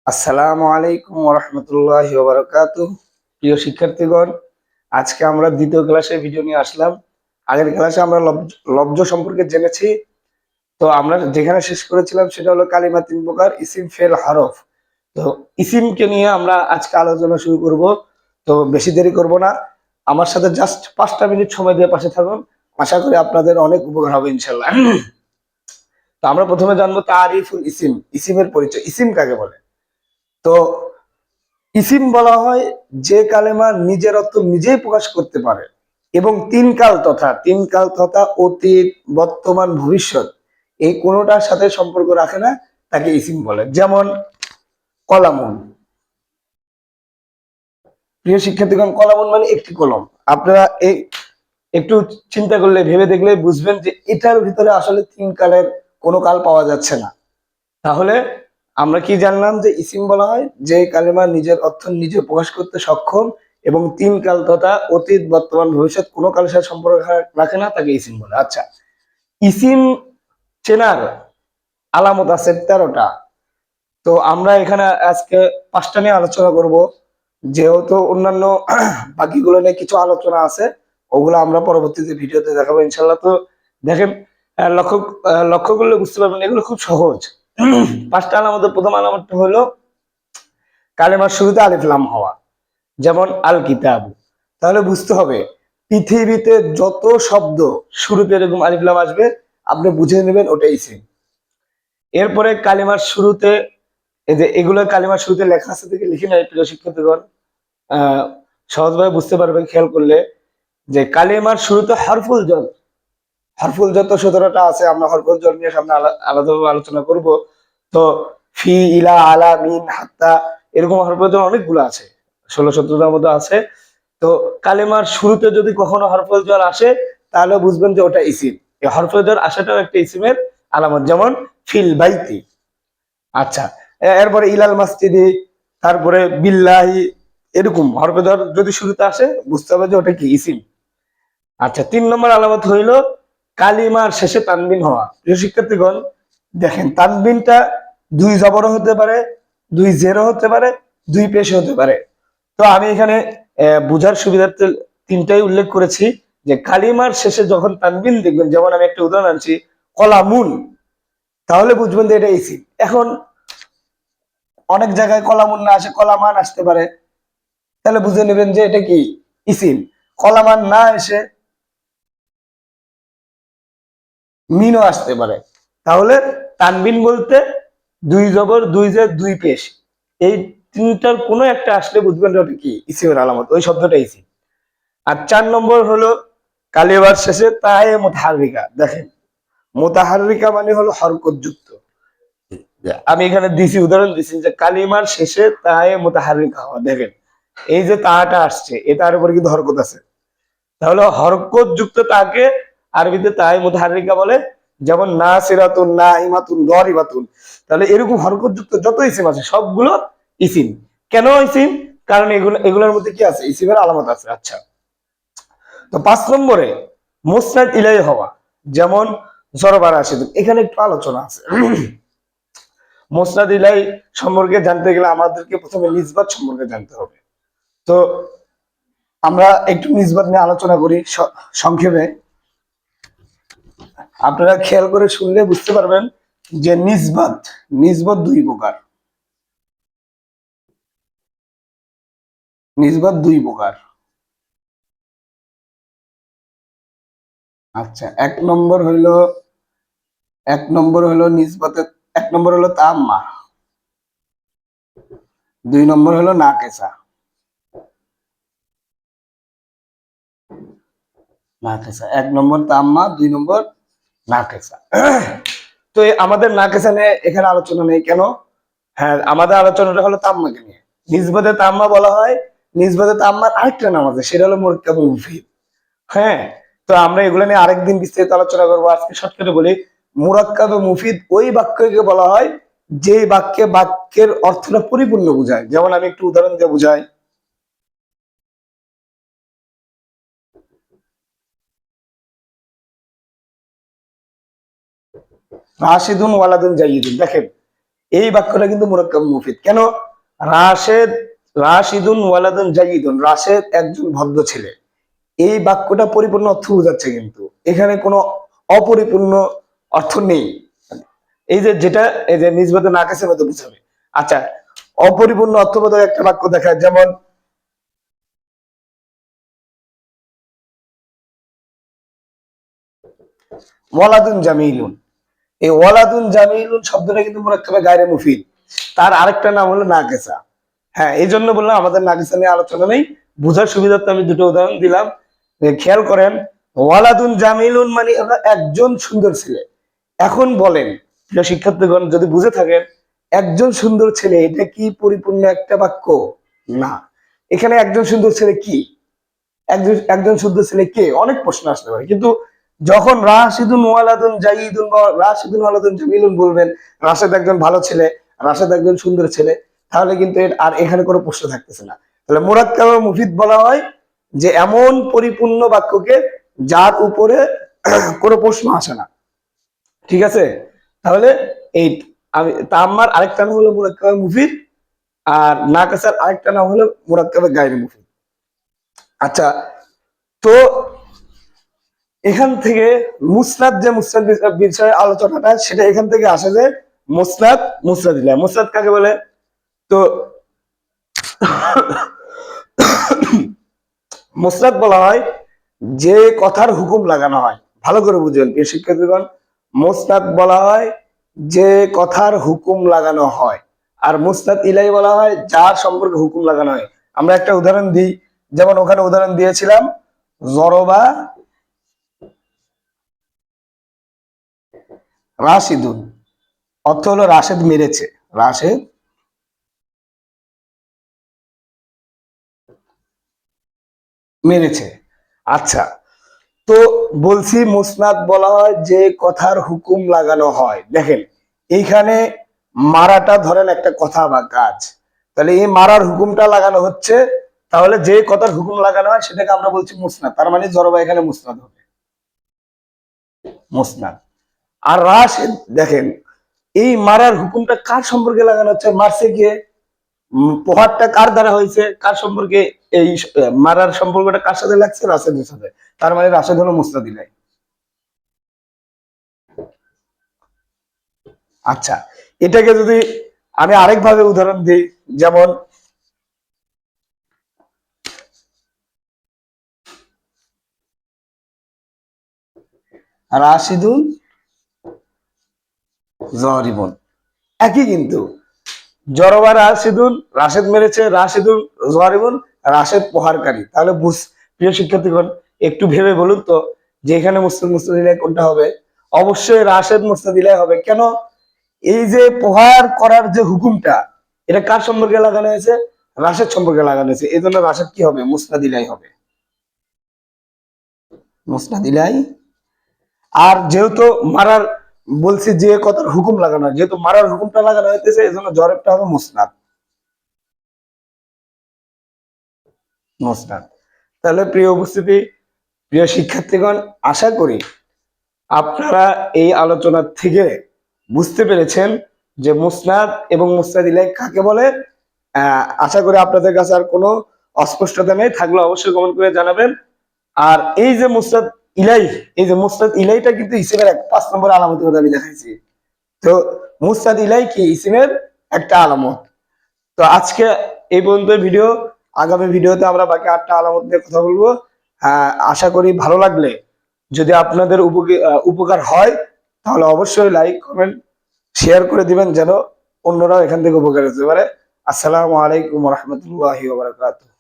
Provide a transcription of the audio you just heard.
আসসালামু আলাইকুম ওয়া রাহমাতুল্লাহি ওয়া বারাকাতুহু। প্রিয় শিক্ষার্থীগণ, আজকে আমরা দ্বিতীয় ক্লাসে ভিডিও নিয়ে আসলাম। আগের ক্লাসে আমরা লব্জ সম্পর্কে জেনেছি। তো আমরা যেখানে শেষ করেছিলাম সেটা হলো কালিমা তিন প্রকার, ইসিম, ফেল, হরফ। তো ইসিমকে নিয়ে আমরা আজকে আলোচনা শুরু করব। তো বেশি দেরি করব না, আমার সাথে জাস্ট 5টা মিনিট সময় দিয়ে পাশে থাকুন। আশা করি আপনাদের অনেক উপকার হবে ইনশাল্লাহ। তো আমরা প্রথমে জানবো তারিফুল ইসিম, ইসিমের পরিচয়। ইসিম কাকে বলে? তো ইসিম বলা হয় যে কালেমা নিজের অর্থ নিজেই প্রকাশ করতে পারে এবং তিন কাল তথা অতীত, বর্তমান, ভবিষ্যৎ এই কোনোটার সাথে সম্পর্ক রাখে না, তাকে ইসিম বলে। যেমন কলামুন। প্রিয় শিক্ষার্থীগণ, কলামুন মানে একটি কলম। আপনারা এই একটু চিন্তা করলে, ভেবে দেখলে বুঝবেন যে এটার ভিতরে আসলে তিন কালের কোনো কাল পাওয়া যাচ্ছে না। তাহলে আমরা কি জানলাম? যে ইসিম বলা হয় যে কালেমা নিজের অর্থ নিজে প্রকাশ করতে সক্ষম এবং তিন কাল তথা অতীত, বর্তমান, ভবিষ্যৎ কোনো কালের সাথে সম্পর্ক রাখে না, তাকে ইসিম বলে। আচ্ছা, ইসিম চেনার আলামত আছে 13টা। তো আমরা এখানে আজকে 5টা নিয়ে আলোচনা করব, যেহেতু অন্যান্য বাকিগুলো নিয়ে কিছু আলোচনা আছে, ওগুলো আমরা পরবর্তীতে ভিডিওতে দেখাবো ইনশাল্লাহ। তো দেখেন, লক্ষ্য করলে বুঝতে পারবেন এগুলো খুব সহজ। 5টা আলামতের প্রথম আলামতটা হলো কালেমার শুরুতে আলিফ লাম হওয়া। যেমন আল কিতাব। তাহলে বুঝতে হবে পৃথিবীতে যত শব্দ শুরুতে এরকম আলিফ লাম আসবে, আপনি বুঝে নেবেন ওটা ইসিম। এরপরে কালিমার শুরুতে, এই যে এগুলো কালিমার শুরুতে লেখা আছে থেকে লিখে নেয় প্রিয় শিক্ষার্থীগণ, আহ সহজভাবে বুঝতে পারবেন খেয়াল করলে। যে কালিমার শুরুতে হরফুল জল, হরফুল জল তো 17টা আছে, আমরা হরফুল জল নিয়ে সামনে আলাদাভাবে আলোচনা করব। তো ফি, ইলা, আলা, মিন, হাত্তা, এরকম হরফুল জল অনেকগুলো আছে, 16-17টার মতো আছে। তো কালেমার শুরুতে যদি কখনো হরফুল জল আসে, তাহলে বুঝবেন যে ওটা ইসিম। এই হরফুল জল আসাটাও একটা ইসিমের আলামত। যেমন ফিল বাইতি। আচ্ছা, এরপরে ইলাল মাসজিদি, তারপরে বিল্লাহি, এরকম হরফে জল যদি শুরুতে আসে, বুঝতে হবে যে ওটা কি ইসিম। আচ্ছা, 3 নম্বর আলামত হইল কালিমার শেষে তানবিন হওয়া। প্রিয় শিক্ষার্থীগণ, দেখেন তানবিনটা 2 জবরও হতে পারে, 2 জেরও হতে পারে, 2 পেশ হতে পারে। তো আমি এখানে বুঝার সুবিধার্থে 3টাই উল্লেখ করেছি। যে কালিমার শেষে যখন তানবিন দেখবেন, যেমন আমি একটা উদাহরণ আনছি, কলামুন, তাহলে বুঝবেন যে এটা ইসিম। এখন অনেক জায়গায় কলামুন না আসে, কলামান আসতে পারে, তাহলে বুঝে নেবেন যে এটা কি ইসিম। কলামান না এসে মিনও আসতে পারে, তাহলে তানবিন বলতে 2 জবর, 2 জের, 2 পেশ, এই তিনটার কোনো একটা আসলে বুঝবেন ওটা কি ইসিমের আলামত, ওই শব্দটা ইসিম। আর 4 নম্বর হলো কালিমার শেষে তায়ে মুতাহাররিকা। দেখেন, মুতাহাররিকা মানে হলো হরকত যুক্ত। আমি এখানে দিছি, উদাহরণ দিছি যে কালিমার শেষে তায়ে মুতাহাররিকা হওয়া। দেখেন এই যে তাটা আসছে, এ তার উপরে কিন্তু হরকত আছে, তাহলে হরকত যুক্ত তাকে আরবিতে তাই মুতাহাররিকা বলে। যেমন নাসিরাতুন, নাইমাতুন, দরিবাতুন। তাহলে এরকম হরকত যুক্ত যত ইসিম আছে সবগুলো ইসিম। কেন ইসিম? কারণ এগুলোর মধ্যে কি আছে? ইসিমের আলামত আছে। আচ্ছা, তো 5 নম্বরে মুসনাদ ইলাই হওয়া। যেমন জরবা রাশিদুন, এখানে একটু আলোচনা আছে। মুসনাদ ইলাই সম্পর্কে জানতে গেলে আমাদেরকে প্রথমে নিসবাত সম্পর্কে জানতে হবে। তো আমরা একটু নিসবাত নিয়ে আলোচনা করি সংক্ষেপে। আপনারা খেয়াল করে শুনলে বুঝতে পারবেন যে নিসবত, নিসবত 2 প্রকার। নিসবত 2 প্রকার। আচ্ছা, এক নম্বর হইলো নিসবতে, 1 নম্বর হলো তাম্মা, 2 নম্বর হলো নাকেসা। নাকেসা, 1 নম্বর তাম্মা, 2 নম্বর নাকেসা। তো আমাদের নাকেসা নিয়ে এখানে আলোচনা নেই কেন? হ্যাঁ, আমাদের আলোচনাটা হলো তাম্মাকে নিয়ে। নিসবতে তাম্মা বলা হয়, নিসবতে তাম্মার আরেকটা নাম আছে, সেটা হলো মুরাক্কাবুল মুফিদ। হ্যাঁ, তো আমরা এগুলো নিয়ে আরেকদিন বিস্তারিত আলোচনা করবো। আজকে শর্টকাটে বলি, মুরাক্কাব মুফিদ ওই বাক্যকে বলা হয় যে বাক্যের অর্থটা পরিপূর্ণ বোঝায়। যেমন আমি একটু উদাহরণ দিয়ে বুঝাই। রাশিদুন ওয়ালাদুন জাইয়িদুন। দেখেন এই বাক্যটা কিন্তু মুরাক্কাব মুফিদ। কেন? রাশেদ রাশিদুন ওয়ালাদুন জাইদুন, রাশেদ একজন ভদ্র ছেলে, এই বাক্যটা পরিপূর্ণ অর্থ বোঝাচ্ছে, কিন্তু এখানে কোনো অপরিপূর্ণ অর্থ নেই। এই যে যেটা এই যে নিজবাতে নাকাসের মধ্যে বুঝাবে। আচ্ছা, অপরিপূর্ণ অর্থবোধক একটা বাক্য দেখায়, যেমন ওয়ালাদুন জামিলুন। এই ওয়ালাদুন জামিলুন শব্দটা কিন্তু মুরাক্কাবে গায়রে মুফিদ, তার আরেকটা নাম হলো নাকেসা। হ্যাঁ, এই জন্য বললাম আমাদের নাকেসা নিয়ে আলোচনা নেই, বোঝার সুবিধার্থে আমি দুটো উদাহরণ দিলাম। খেয়াল করেন, ওয়ালাদুন জামিলুন মানে একজন সুন্দর ছেলে। এখন বলেন প্রিয় শিক্ষার্থীগণ, যদি বুঝে থাকেন একজন সুন্দর ছেলে এটা কি পরিপূর্ণ একটা বাক্য? না। এখানে একজন সুন্দর ছেলে কি, একজন একজন সুন্দর ছেলে কে, অনেক প্রশ্ন আসতে পারে। কিন্তু যখন রাশিদুন ওয়ালাদুন জাইদুন বা রাশিদুন ওয়ালাদুন জামিলুন বলবেন, রাশেদ একজন ভালো ছেলে, রাশেদ একজন সুন্দর ছেলে, তাহলে কিন্তু আর এখানে কোনো প্রশ্ন থাকতেছে না। তাহলে মুরাক্কাব মুফিদ বলা হয় যে এমন পরিপূর্ণ বাক্যকে যার উপরে কোনো প্রশ্ন আসে না। ঠিক আছে? তাহলে এই আমি তাম্মার আরেকটা নাম হলো মুরাক্কাব মুফিদ, আর নাকাসার আরেকটা নাম হলো মুরাক্কাবে গায়রে মুফিদ। আচ্ছা, তো এখান থেকে মুসনাদ, যে মুসনাদ বিষয়ে আলোচনাটা, সেটা এখান থেকে আসে যে মুসনাদ মুসনাদিল্লাহ। মুসনাদ কাকে বলে? তো মুসনাদ বলা হয় যে কথার হুকুম লাগানো হয়। ভালো করে বুঝবেন প্রিয় শিক্ষার্থীগণ, মুসনাদ বলা হয় যে কথার হুকুম লাগানো হয়, আর মুসনাদ ইলাই বলা হয় যার সম্পর্কে হুকুম লাগানো হয়। আমরা একটা উদাহরণ দিই, যেমন ওখানে উদাহরণ দিয়েছিলাম জরবা রাশিদুন, অর্থ হলো রাশেদ মেরেছে, রাশেদ মেরেছে। আচ্ছা, তো বলছি মুসনাদ বলা হয় যে কথার হুকুম লাগানো হয়। দেখেন এইখানে মারাটা ধরেন একটা কথা বা কাজ, তাহলে এই মারার হুকুমটা লাগানো হচ্ছে, তাহলে যে কথার হুকুম লাগানো হয় সেটাকে আমরা বলছি মুসনাদ। তার মানে জরবা এখানে মুসনাদ হবে, মুসনাদ। আর রাশেদ, দেখেন এই মারার হুকুমটা কার সম্পর্কে লাগানো হচ্ছে? মারছে গিয়ে, প্রহারটা কার দ্বারা হয়েছে, কার সম্পর্কে, এই মারার সম্পর্কটা কার সাথে লাগছে? রাশেদের সাথে। তার মানে রাশেদ হলো মুস্তাদিলাই। আচ্ছা, এটাকে যদি আমি আরেকভাবে উদাহরণ দিই, যেমন রাশিদুন জরিবুন, একই কিন্তু জরবা রাশিদুন, রাশেদ মেরেছে, রাশিদুন জরিবুন, রাশেদ প্রহারকারী। তাহলে প্রিয় শিক্ষার্থীগণ একটু ভেবে বলুন তো যে এখানে মুস্তাদিলাই কোনটা হবে? অবশ্যই রাশেদ মুস্তাদিলাই হবে। কেন? এই যে প্রহার করার যে হুকুমটা, এটা কার সম্পর্কে লাগানো হয়েছে? রাশেদ সম্পর্কে লাগানো হয়েছে, এই জন্য রাশেদ কি হবে? মুস্তাদিলাই হবে, মুস্তাদিলাই। আর যেহেতু মারার বলছি যে কথার হুকুম লাগানো হয়, যেহেতু মারার হুকুমটা লাগানো হইতেছে, এই জন্য জরেবটা হবে মুসনাদ, মুসনাদ। তাহলে প্রিয় উপস্থিতি, প্রিয় শিক্ষার্থীগণ, আশা করি আপনারা এই আলোচনা থেকে বুঝতে পেরেছেন যে মুসনাদ এবং মুস্তাদিলাই কাকে বলে। আশা করি আপনাদের কাছে আর কোনো অস্পষ্টতা নেই, থাকলে অবশ্যই কমেন্ট করে জানাবেন। আর এই যে মুস্তাদ ইলাই, এই যে মুস্তাদ ইলাইটা কিন্তু ইসিমের 5 নম্বর আলামতের মধ্যে আমি দেখাইছি। তো মুস্তাদ ইলাই কি? ইসিমের একটা আলামত। তো আজকে এই পর্যন্ত ভিডিও, আগামী ভিডিওতে আমরা বাকি 8টা আলামত নিয়ে কথা বলবো। আশা করি ভালো লাগলে, যদি আপনাদের উপকার হয়, তাহলে অবশ্যই লাইক কমেন্ট শেয়ার করে দিবেন, যেন অন্যরাও এখান থেকে উপকার হতে পারে। আসসালামু আলাইকুম রহমতুল্লাহি ওয়া বারাকাতুহু।